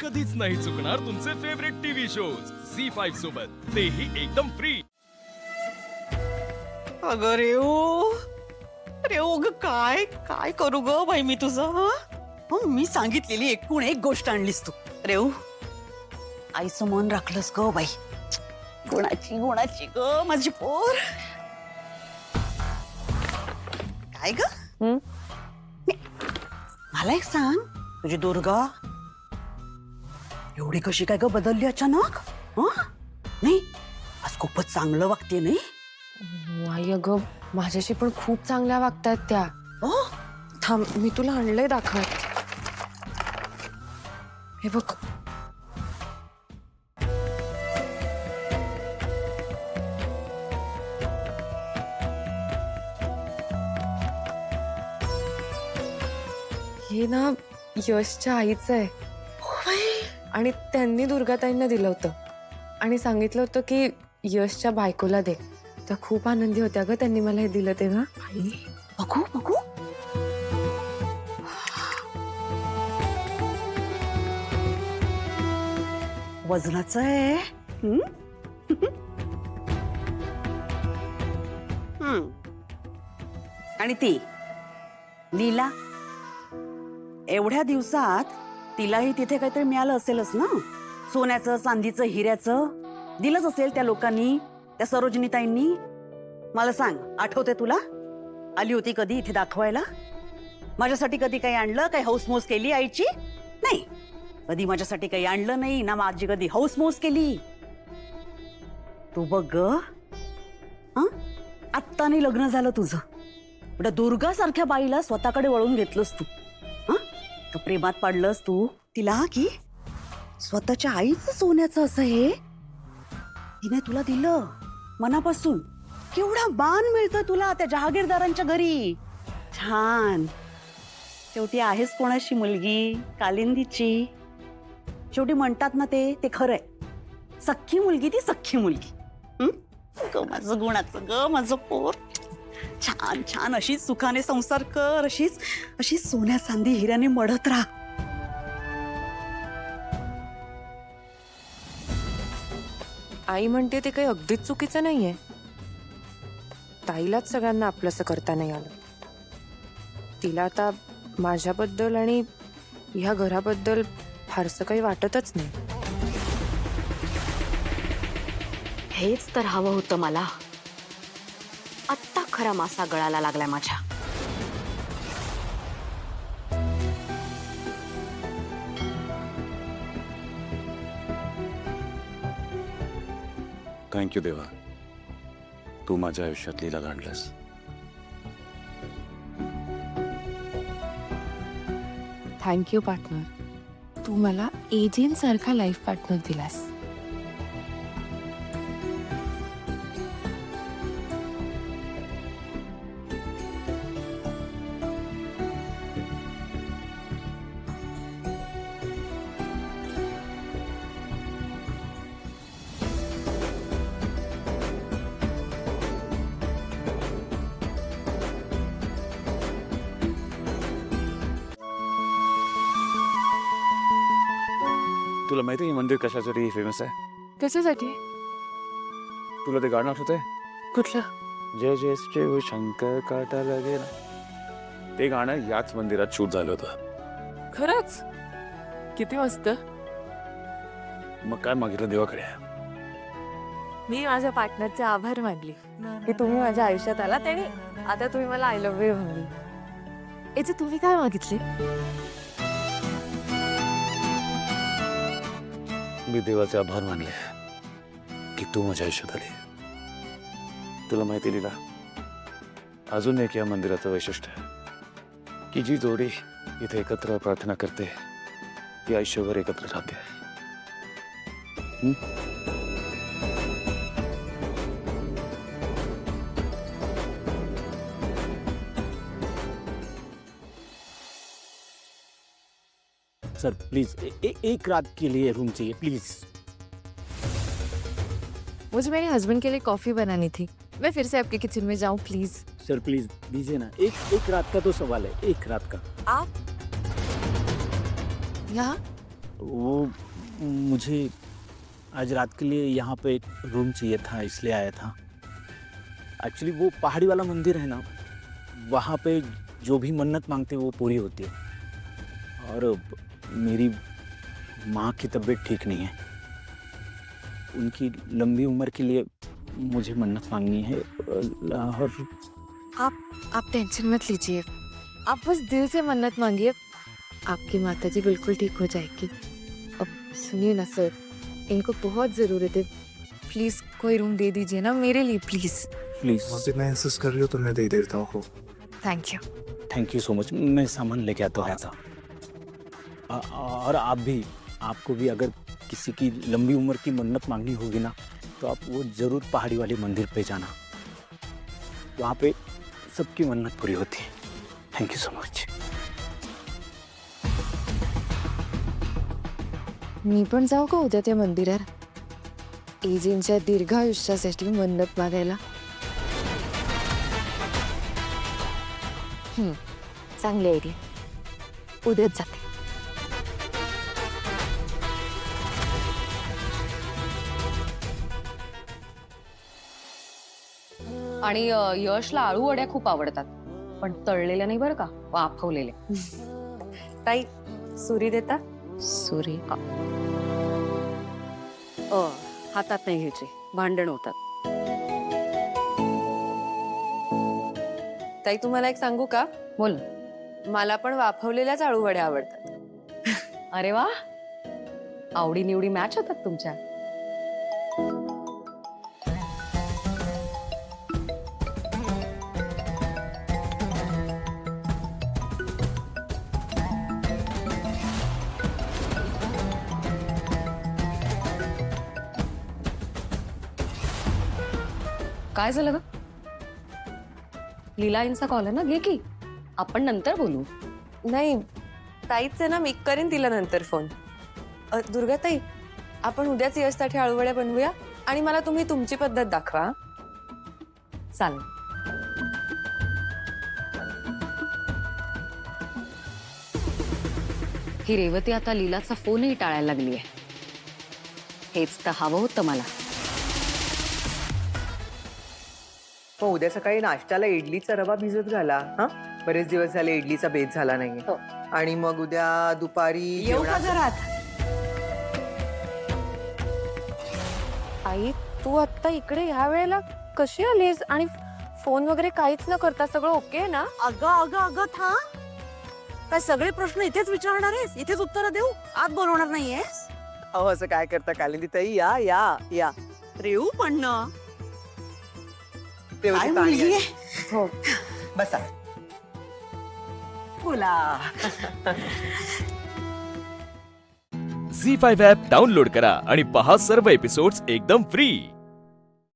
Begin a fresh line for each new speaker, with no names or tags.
कधीच नाही चुकणार तुमचे फेवरेट टीव्ही शोज झी5 सोबत, तेही एकदम फ्री।
अगं रेऊ, रेऊ ग काय काय करू ग बाई मी तुझं मी सांगितलेली एकूण एक गोष्ट आणलीस तू रेऊ। आईचं मन राखलंस ग बाई, गुणाची गुणाची ग माझी पोर। काय ग मला एक सांग, तुझी दुर्गा एवढी कशी काय ग बदलली अचानक? नाही आज खूपच चांगलं वागते नाही?
आई अगं माझ्याशी पण खूप चांगल्या वागतायत त्या। थांब मी तुला आणलंय दाखवत, हे बघ। हे ना यशच्या आईचं आहे आणि त्यांनी दुर्गाताईंना दिलं होतं आणि सांगितलं होतं की यशच्या बायकोला दे। त्या खूप आनंदी होत्या ग त्यांनी मला हे दिलं तेव्हा।
बघू बघू वजनाचं आहे। आणि ती लीला एवढ्या दिवसात तिलाही तिथे काहीतरी मिळालं असेलच ना, सोन्याचं चांदीचं हिऱ्याचं दिलंच असेल त्या लोकांनी, त्या सरोजिनीताईंनी। मला सांग, आठवते तुला आली होती कधी इथे दाखवायला? माझ्यासाठी कधी काही आणलं? काही हौसमौस केली आईची? नाही, कधी माझ्यासाठी काही आणलं नाही ना, माझी कधी हौसमौस केली? तू बघ ग, आत्ता नाही लग्न झालं तुझं, एवढ्या दुर्गा सारख्या बाईला स्वतःकडे वळून घेतलंस तू। का प्रेमात पडलंस तू तिला की स्वतःच्या आईचं सोन्याचं असं हे तिने तुला दिलं मनापासून? केवढा मान मिळतोय तुला त्या जहागीरदारांच्या घरी। छान, शेवटी आहेस कोणाशी मुलगी? कालिंदीची। शेवटी म्हणतात ना ते खरंय, सख्खी मुलगी ती सख्खी मुलगी। ग माझं गुणाचं ग माझं पोर, छान छान अशीच सुखाने संसार कर, अशीच सोन्या चांदी हिऱ्याने मढत राहा।
आई म्हणते ते काही अगदीच चुकीचं नाहीये, ताईलाच सगळ्यांना आपलंसं करता नाही आलं। तिला आता माझ्याबद्दल आणि ह्या घराबद्दल फारसं काही वाटतच नाही।
हेच तर हवं होतं मला। आत्ता खरा मासा गळाला लागलाय माझ्या।
थँक्यू देवा, तू माझ्या आयुष्यात लीला आणलंस।
थँक्यू पार्टनर, तू मला एजेन सारखा लाईफ पार्टनर दिलास।
तुला माहिती आहे मंदिर कशासाठी फेमस आहे?
कशासाठी?
तुला ते गाणं आठवतंय?
कुठलं?
जय जय शिव शंकर काटा लागेल, ते गाणं याच मंदिरात शूट झालं होतं।
खरंच? किती मस्त।
मग काय मागितलं देवाकडे?
मी माझ्या पार्टनरचे आभार मानले की तुम्ही माझ्या आयुष्यात आलात आणि आता तुम्ही मला आय लव्ह यू म्हणली। याचे तुम्ही काय मागितले?
मी देवाचे आभार मानले की तू माझ्या आयुष्यात आली। तुला माहिती लीला, अजून एक या मंदिराचं वैशिष्ट्य आहे की जी जोडी इथे एकत्र प्रार्थना करते ती आयुष्यभर एकत्र राहते।
सर प्लीज एक रात के लिए रूम चाहिए प्लीज।
मुझे मेरे हस्बैंड के लिए कॉफी बनानी थी, मैं फिर से आपके किचन में जाऊं प्लीज?
सर प्लीज दीजिए ना, एक रात का तो सवाल है, एक रात का।
आप यहाँ
वो मुझे आज रात के लिए यहाँ पे एक रूम चाहिए था, इसलिए आया था। एक्चुअली वो पहाड़ी वाला मंदिर है ना, वहाँ पे जो भी मन्नत मांगते हैं वो पूरी होती है। और मेरी माँ की तबीयत ठीक नहीं है, उनकी लंबी उम्र के लिए मुझे मन्नत मांगनी है। और
आप टेंशन मत लीजिए, आप बस दिल से मन्नत मांगिए, आपकी माताजी बिल्कुल ठीक हो जाएगी। अब सुनिए ना सर, इनको बहुत ज़रूरत है, प्लीज़ कोई रूम दे दीजिए ना मेरे लिए, प्लीज़।
प्लीज़,
इतना इंसिस्ट कर रही हो तो मैं दे देता हूँ।
Thank you.
Thank you so much. मैं सामान लेके आता हूँ ऐसा। और आप भी, आपको भी अगर किसी की लंबी उम्र की मन्नत मांगनी होगी ना, तो आप वो ज़रूर पहाड़ी वाले मंदिर पे जाना, वहाँ पे सबकी मन्नत पूरी होती है। Thank you so much.
मी पण जाऊ का उद्या त्या मंदिरात एजींच्या दीर्घ आयुष्यासाठी मन्नत मागायला?
चांगली आयडिया, उद्याच जाते. आणि यशला आळू वड्या खूप आवडतात, पण तळलेल्या नाही बरं का, वाफवलेल्या.
ताई सुरी देता?
सुरी
हातात नाही घ्यायचे, भांडण होतात.
ताई तुम्हाला एक सांगू का?
बोल.
मला पण वाफवलेल्याच आळू वड्या आवडतात.
अरे वा, आवडी निवडी मॅच होतात तुमच्या. काय झालं ग? लीलाईंचा कॉल आहे ना, घे की, आपण नंतर बोलू.
नाही ताईच आहे ना, मी करेन तिला नंतर फोन. दुर्गा ताई, आपण उद्याच यशसाठी आळू वड्या बनवूया आणि मला तुम्ही तुमची पद्धत दाखवा. हं?
चालेल. ही रेवती आता लीलाचा फोनही टाळायला लागली आहे. हेच तर हवं होतं मला.
मग उद्या सकाळी नाश्त्याला इडलीचा रवा भिजत घाला. हा, बरेच दिवस झाले इडलीचा बेत झाला नाही.
हो.
आणि मग उद्या दुपारी
येऊ का
जेवणाचं-
घरात?
आई तू आता इकडे ह्या वेळेला कशी आलीस आणि फोन वगैरे काहीच न करता सगळं ओके ना?
अगं था, काय सगळे प्रश्न इथेच विचारणार आहेस? इथेच उत्तर देऊ? आत बोलवणार नाहीयेस?
अहो असं काय करता कालिंदी ताई, या या या.
रेऊ पण ना,
रेवती
काय
पाणी
मुलगी
आण.
आहे?
हो.
बसा. बोला.
झी5 ॲप डाउनलोड करा आणि पहा सर्व एपिसोड्स एकदम फ्री.